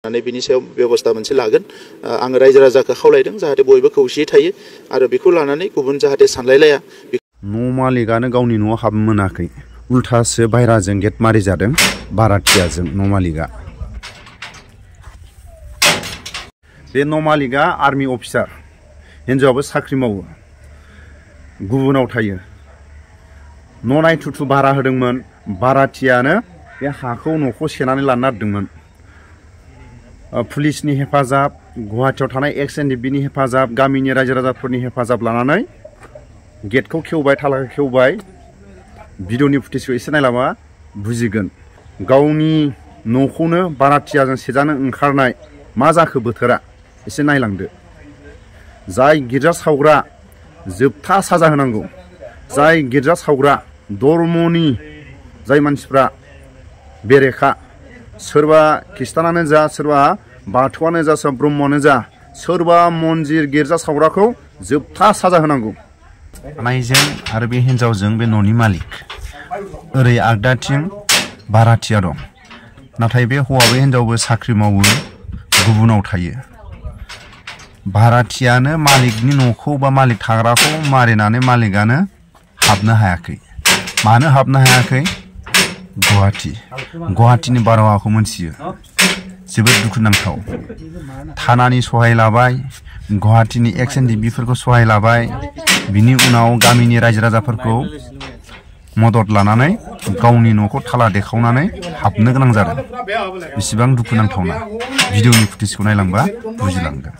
बिनि सायाव बेबस्था मोनसे लागोन आं रायजो राजाखौ खावलायदों जाहाथे बयबो खौसेयै थायो आरो बेखौ लानानै गुबुन जाहाथे सानलायलाया। न' मालिकआनो गावनि न'आव हाबनो मोनाखै, उल्थासो बायराजों गेट मारि जादों बाराथियाजों न' मालिकआ। बे न' मालिकआ आर्मि अफिसार, हिन्जावाबो साख्रि मावो, गुबुनाव थायो। न' नायथुथु भारा होदोंमोन, बाराथियानो बे हाखौ न'खौ सेनानै लानो नागिरदोंमोन। पुलिसनि हेफाजाब, गुवाहाटियाव थानाय एक्स एनडिएफबिनि हेफाजाब, गामिनि रायजो राजाफोरनि हेफाजाब लानानै गेटखौ खेवबाय, थालाखौ खेवबाय। भिडिअनि फुटेजखौ एसे नायलाबा बुजिगोन। गावनि न'खौनो बाराथियाजों सेजानो ओंखारनाय मा जाखो बोथोरा एसे नायलांदो। जाय गिर्जा सावग्रा जोबथा साजा होनांगौ, जाय गिर्जा सावग्रा धर्मनि जाय मानसिफ्रा बेरेखा, सोरबा खृष्टानानो जा, सोरबा बाथौआनो जा, सोरबा ब्रह्मआनो जा, सोरबा मन्दिर गिर्जा सावग्राखौ जोबथा साजा होनांगौ। नायजों आरो बे हिन्जावजों बे न'नि मालिक, ओरै आगदाथिं बाराथिया दं। नाथाय बे हौवाबो हिन्जावबो साख्रि मावो, गुबुनाव थायो। बाराथियानो मालिकनि न'खौ बा मालिक थाग्राखौ मारिनानै मालिकआनो हाबनो हायाखै। मानो हाबनो हायाखै? गुवाहाटिनि बारहावाखौ मोनथियो, जोबोद दुखुनांथाव। थानानि सहाय लाबाय, गुवाहाटिनि एक्स एनडिएफबिफोरखौ सहाय लाबाय, बिनि उनाव गामिनि रायजो राजाफोरखौ मदद लानानै गावनि न'खौ थाला देखावनानै हाबनो गोनां जादों। बेसेबां दुखुनांथावना, भिडिअनि फुटेजखौ नायलांबा बुजिलांगोन।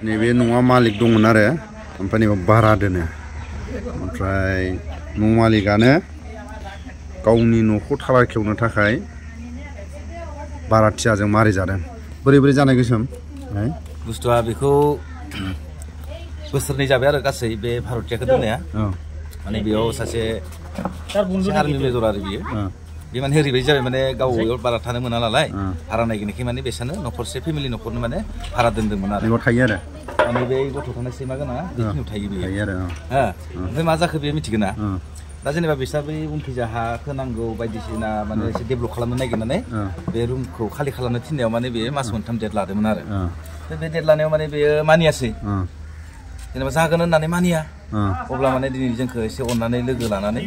नैबे न'आ मालिक दंमोन आरो, ओमफ्राय नैबे भारा दोनो। ओमफ्राय न' मालिकआनो गावनि न'खौ थाला खेवनो थाखाय बाराथियाजों मारि जादों। बोरै बोरै जानाय गोसोम बुस्थुआ बेखौ बोसोरनै जाबाय आरो गासै बे भारतियाखौ दोननाया। माने बेयाव सासे आर्मि मेजर आरो बियो। बे माने ओरैबायदि जाबाय, माने गाव बारा थानो मोना नालाय, भारा नागिरनायखाय माने बेसानो न'खरसे फेमिलि न'खरनो माने भारा दोनदोंमोन आरो। बेयाव थायो आरो माने बे गथ' थानाय सैमा गोनां बेखिनियाव थायो बेयो आरो। ओमफ्राय मा जाखो बेयो मिथिगोन ना? दा जेनेबा बिस्रा बै उनखैजा हा होनांगौ बायदिसिना माने एसे डेभेलप खालामनो नागिरनानै बे रुमखौ खालि खालामनो थिननायाव माने बेयो मास मोनथाम डेट लादोंमोन आरो। बे डेट लानायाव माने बेयो मानियासै, जेनेबा जागोन होननानै मानिया। अब्ला माने दिनै जोंखौ एसे अननानै लोगो लानानै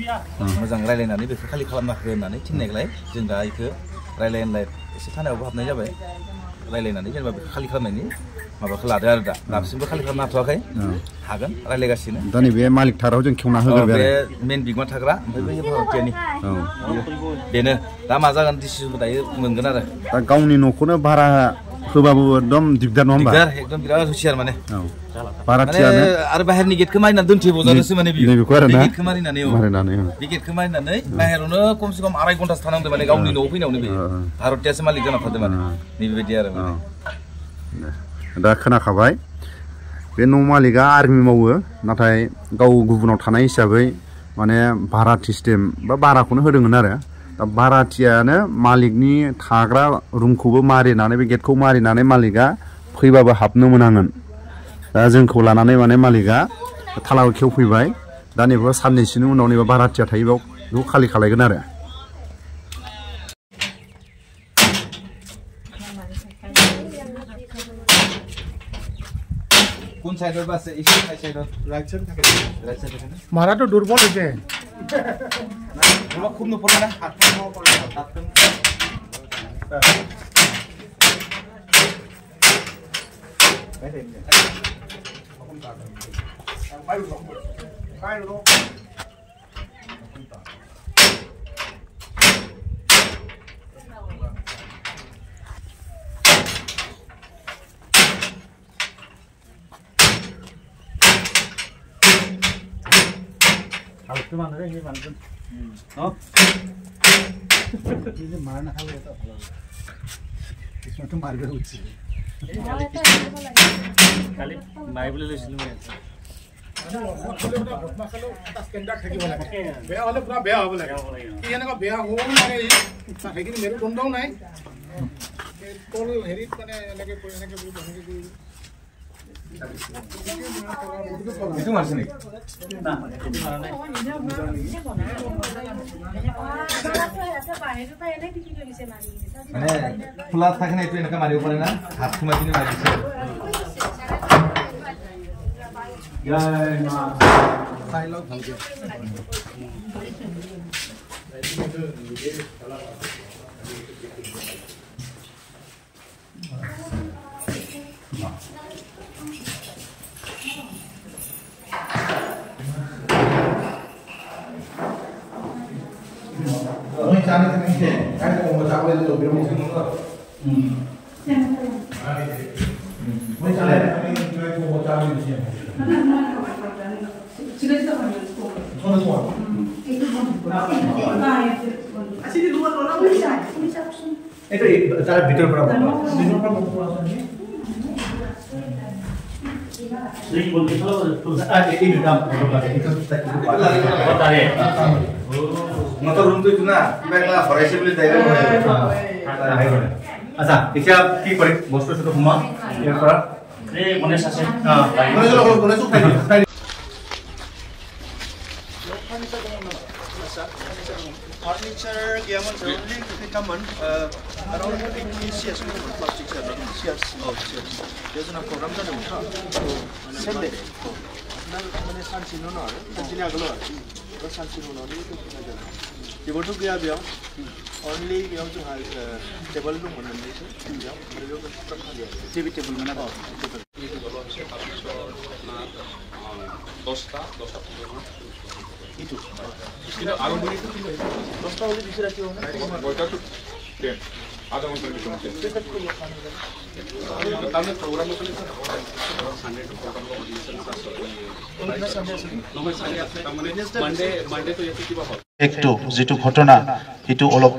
मोजां रायलायनानै बेखौ खालि खालामना हो होननानै थिननायलाय जों दा बेखौ रायलायनाय एसे थानायावबो हाबनाय जाबाय। रायलायनानै जेनेबा बेखौ खालि खालामनायनि माबाखौ लादो आरो दा दासिमबो खालि खालामनो हाथ'वाखै, हागोन, रायलायगासिनो। दा नैबे मालिक थाग्रायाव जों खेवना होग्रोबाय बे मेन बिगोमा थाग्रा, ओमफ्राय बै भारतियानि बेनो दा मा जागोन डिसिजनखौ दायो मोनगोन आरो। दा गावनि न'खौनो भारा होबाबो एकदम दिगदार नङा होमबा? दिगदार, एकदम बिराद हुसियार माने। बाराथियानो आरो बाहेरनि गेटखौ मारिनानै दोनथ'बोजादोंसो माने बियो। नैबेखौ आरो ना, बे गेटखौ मारिनानै बे गेटखौ मारिनानै बाहेरावनो खमसे खम 2.5 घन्टासो थानांदों माने गावनि न'आव फैनायावनो। बे भारतियासो मालिक जाना थादों माने, नैबेबायदि आरो। दा खोनाखाबाय, बे न' मालिकआ आर्मि मावो, नाथाय गाव गुबुनाव थानाय हिसाबै माने भारा सिस्टेम बा भाराखौनो होदोंमोन आरो। दा बाराथियानो मालिकनि थाग्रा रुमखौबो मारिनानै, बे गेटखौ मारिनानै मालिकआ फैबाबो हाबनो मोनामोन। दा जोंखौ लानानै माने मालिकआ थालाखौ खेवफैबाय। दा नैबे साननैसोनि उनाव नैबे बाराथिया थायो, बेखौ खालि खालायगोन आरो। কোন সাইডৰ বাছে ইসে সাইডৰ রাইট সাইড থাকে, রাইট সাইড থাকে। মারা তো দুর্বল হইছে, না খুব ন পড়ে না, হাত নাও পড়ে, হাত তো মানুষে সেই মানুষজন মার না খালে তো ভালো হবে, কিছুমানটো মারবে উঠছে কালি বাইবলে লৈছিলো মই। বেয়া হলে পুৰা বেয়া হ'ব লাগে, এনেকুৱা বেয়া হ'ব লাগে। সেইখিনি মেৰুদণ্ডও নাই, তল হেৰিত মানে এনেকে কৰি itu masih nih. Mana pulat tak kena itu yang kemarin pun na, hat cuma ini lagi sih. Ya, ma. Silent aja. Sana kan ini, kan mau baca apa itu bilang mungkin enggak. Mau sana ini mau baca apa itu sih? Sudah kita panggil. Mana semua? Itu masih di luar orang bisa. Itu cara bicara berapa? Bicara berapa? Jadi boleh kalau ini dalam berbagai itu motor room itu na, kita variasi beli dari mana? Asa, siapa ki beri bosku sudah rumah? Ya pak. Ini mana sih? Mana suka? Furniture giaman only kaman around 80 years plastic years there's a program that send it মানে সানসিনো না সানসিনো আগলো তো সানসিনো না table तो गया बियाव only बियाव जो है टेबल रूम बनने से बियाव मेरे को कंस्ट्रक्ट किया टीवी टेबल में ना itu tidak alam beri itu dosta oleh bisa racun mana boita tu ten ada orang pergi sana tapi program itu ni Sunday tu program Monday tu yaitu kiba একটু যেটো ঘটনা এটো অলপ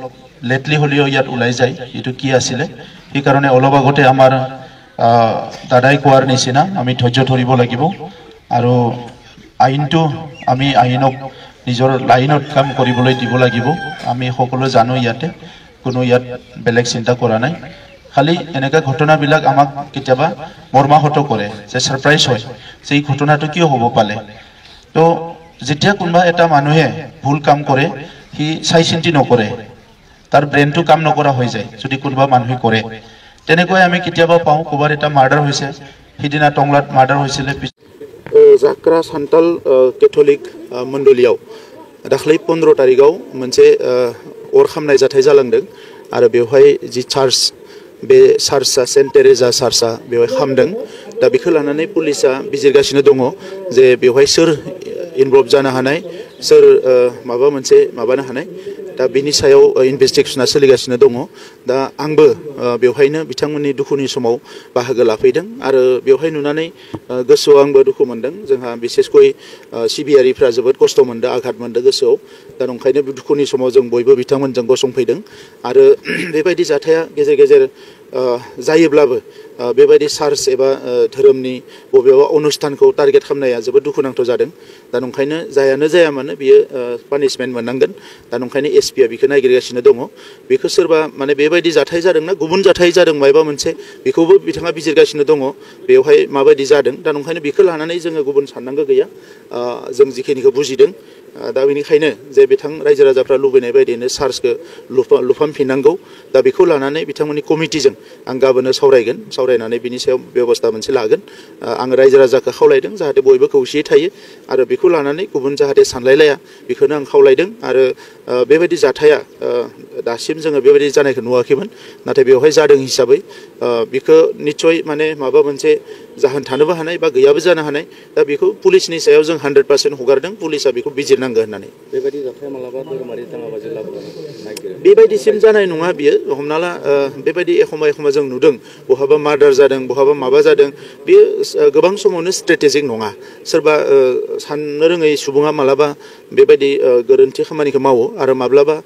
lately হলিও ইয়াত উলাই যায় এটো কি আছিলে এই কারণে অলপ আগতে আমাৰ দাদাই কোৱাৰ নিচিনা আমি ধৈৰ্য ধৰিব লাগিব আৰু আইনটো আমি আইনক নিজৰ লাইনত কাম কৰিবলৈ দিব লাগিব আমি সকলো জানো ইয়াতে কোনো ইয়াত বেলেগ চিন্তা কৰা নাই খালি এনেকা ঘটনাবিলাক আমাক কেতিয়াবা মৰ্মাহত কৰে যে সাৰপ্ৰাইজ হয় যে এই ঘটনাটো কিয় হ'ব পালে তো যেতিয়া কোনবা এটা মানুহে ভুল কাম কৰে হি চাই চিন্তি নকৰে তাৰ ব্ৰেইনটো কাম নকৰা হৈ যায় যদি কোনবা মানুহে কৰে তেনেকৈ আমি কেতিয়াবা পাওঁ কোবাৰ এটা মাৰ্ডাৰ হৈছে হিদিনা টংলাত মাৰ্ডাৰ হৈছিল जाक्रा सान्ताल कैथलिक मण्डलियाव दाख्लै 15 तारिखआव मोनसे अर खामनाय जाथाय जालांदों आरो बेवहाय जि चार्च बे चार्चआ सेन्ट टेरेजा चार्चआ बेवहाय खामदों दा बेखौ लानानै पुलिसआ बिजिरगासिनो दङ जे बेवहाय सोर इनभल्भ जानो हानाय सोर माबा मोनसे माबानो हानाय दा बिनि सायाव इनभेस्टिगेशना सोलिगासिनो दङ दा आंबो बेवहायनो बिथांमोननि दुखुनि समाव बाहागो लाफैदों आरो बेवहाय नुनानै गोसोआव आंबो दुखु मोनदों जोंहा बिसेसকৈ सिबियारिफ्रा जोबोद खस्थ' मोनदों आघात मोनदों गोसोआव दा ओंखायनो दुखुनि समाव जों बयबो बिथांमोनजों गसंफैदों आरो बेबायदि जाथाया गेजेर गेजेर जायोब्लाबो बेबायदि चार्च एबा धोरोमनि बबेबा अनुष्ठानखौ टारगेट खालामनाया जोबोद दुखुनांथाव जादों दा ओंखायनो जायानो जाया मानो बियो पानिशमेन्ट मोननांगोन दा ओंखायनो एसपिआ बेखौ नागिरगासिनो दङ बेखौ सोरबा माने बेबायदि जाथाय जादोंना गुबुन जाथाय जादों मायबा मोनसे बेखौबो बिथाङा बिजिरगासिनो दङ बेवहाय माबायदि जादों दा ओंखायनो बेखौ लानानै जोङो गुबुन साननांगौ गैया जों जिखिनिखौ बुजिदों दा बेनिखायनो जे बिथां रायजो राजाफ्रा लुबैनाय बायदिनो चार्चखौ लुफामफिननांगौ दा बेखौ लानानै बिथांमोननि कमिटिजों आं गाबोनो सावरायगोन सावरायनानै बिनि सायाव बेबस्था मोनसे लागोन आं रायजो राजाखौ खावलायदों जाहाथे बयबो खौसेयै थायो आरो बेखौ लानानै गुबुन जाहाथे सानलायलाया बेखौनो आं खावलायदों आरो बेबायदि जाथाया दासिम जोङो बेबायदि जानायखौ नुवाखैमोन नाथाय बेवहाय जादों हिसाबै बेखौ निश्चय माने माबा मोनसे जाहोन थानोबो हानाय बा गैयाबो जानो हानाय दा बेखौ पुलिसनि सायाव जों 100% हगारदों पुलिसआ बेखौ बिजिरनांगौ होननानै बेबायदि जाथाया मालाबा धोरोमारि दाङाबाजि लाबोनो नागिरो बेबायदिसिम जानाय नङा बियो हमना ला बेबायदि एखमबा जों नुदों बहाबा मार्डार जादों बहाबा माबा जादों बेयो गोबां समावनो स्ट्रेटेजिक नङा सोरबा साननो रोङै सुबुङा मालाबा बेबायदि गोरोन्थि खामानिखौ मावो आरो माब्लाबा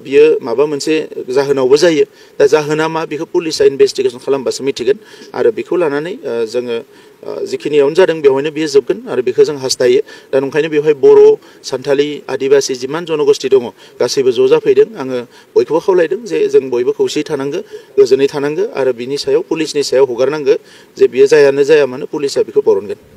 बियो माबा मोनसे जाहोनावबो जायो दा जाहोना मा बेखौ पुलिसआ इनभेस्टिगेसन खालामबासो मिथिगोन आरो बेखौ लानानै जोङो जिखिनियावनो जादों बेवहायनो बियो जोबगोन आरो बेखौ जों हास्थायो दा नंखायनो बेवहाय बर' सान्थालि आदिबासि जिमान जनगोष्ठी दङ गासैबो ज' जाफैदों आङो बयखौबो खावलायदों जे जों बयबो खौसेयै थानांगो गोजोनै थानांगो आरो बिनि सायाव पुलिसनि सायाव हगारनांगो जे बियो जायानो जाया मानो पुलिसा बेखौ बरनगोन